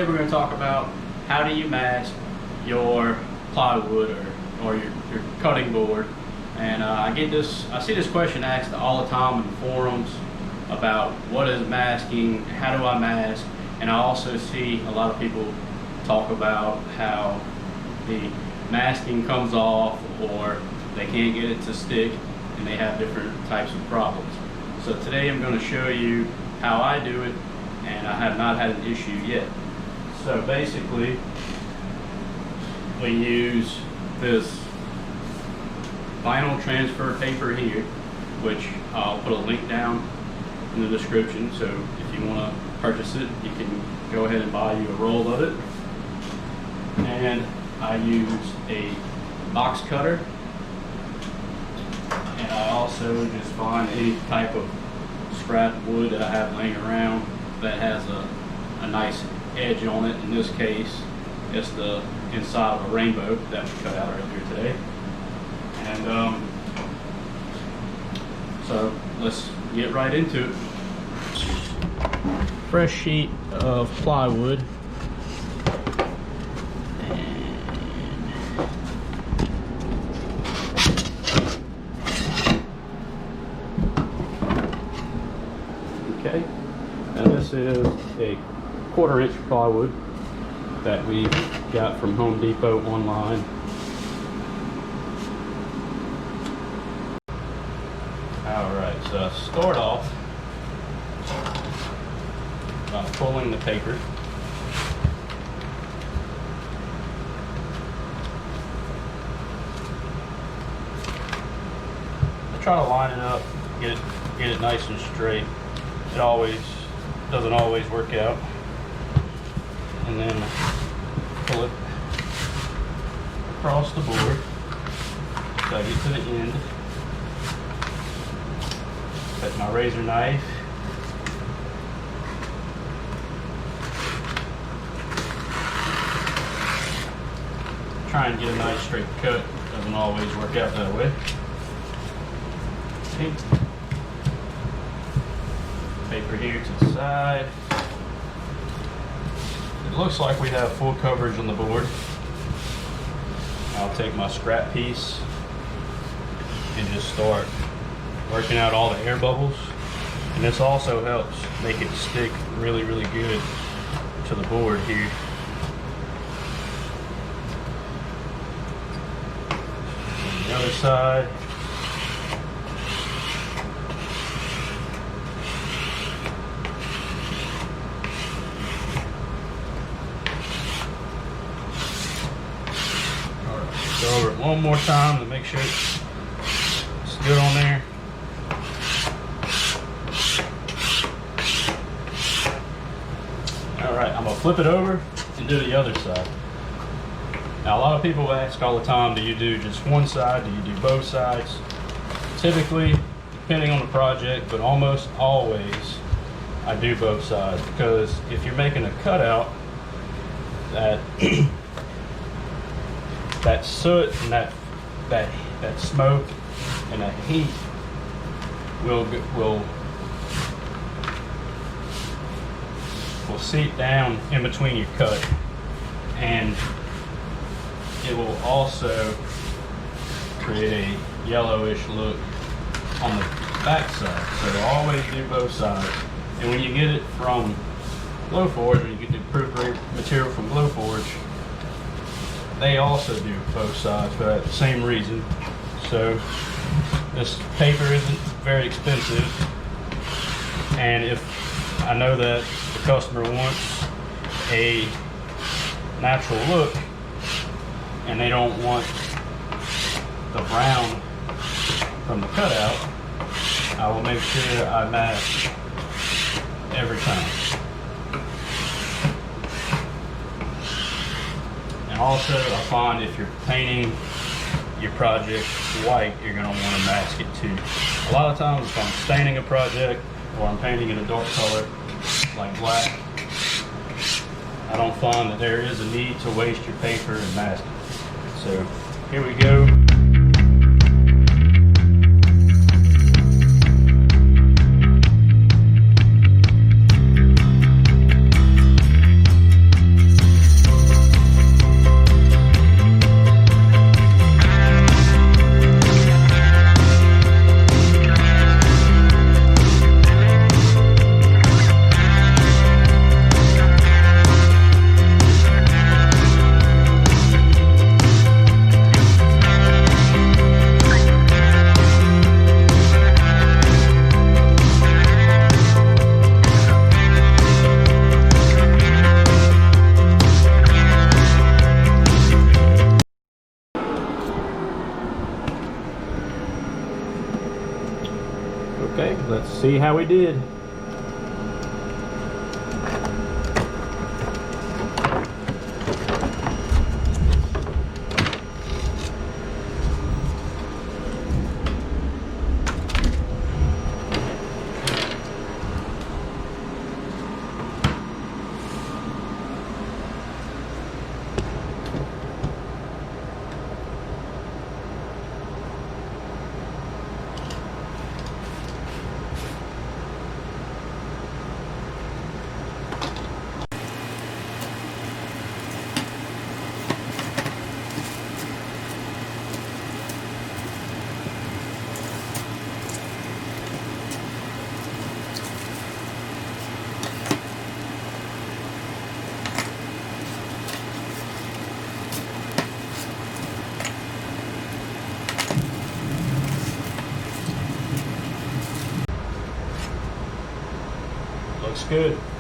today we're going to talk about how do you mask your plywood or your cutting board. And I see this question asked all the time in forums about what is masking, how do I mask, and I also see a lot of people talk about how the masking comes off or they can't get it to stick and they have different types of problems. So today I'm going to show you how I do it, and I have not had an issue yet. So basically we use this vinyl transfer paper here, which I'll put a link down in the description, so if you want to purchase it you can go ahead and buy you a roll of it. And I use a box cutter, and I also just find any type of scrap wood that I have laying around that has a nice edge on it. In this case it's the inside of a rainbow that we cut out earlier today. And so let's get right into it. Fresh sheet of plywood. Okay, and this is a 1/4 inch plywood that we got from Home Depot online. Alright, so start off by pulling the paper. I try to line it up, get it nice and straight. It doesn't always work out. And then pull it across the board so I get to the end. Take my razor knife, try and get a nice straight cut. Doesn't always work out that way. Okay. Paper here to the side. It looks like we have full coverage on the board. I'll take my scrap piece and just start working out all the air bubbles. And this also helps make it stick really, really good to the board here. On the other side. Go over it one more time to make sure it's good on there. Alright, I'm going to flip it over and do the other side. Now a lot of people ask all the time, do you do just one side, do you do both sides? Typically, depending on the project, but almost always I do both sides, because if you're making a cutout, that that soot and that smoke and that heat will seep down in between your cut, and it will also create a yellowish look on the back side. So always do both sides. And when you get it from GlowForge, when you get the proofread material from GlowForge, they also do both sides for that same reason. So this paper isn't very expensive, and if I know that the customer wants a natural look and they don't want the brown from the cutout, I will make sure I mask every time. And also, I find if you're painting your project white, you're going to want to mask it too. A lot of times if I'm staining a project or I'm painting in a dark color like black, I don't find that there is a need to waste your paper and mask it. So here we go. Okay, let's see how we did. Looks good.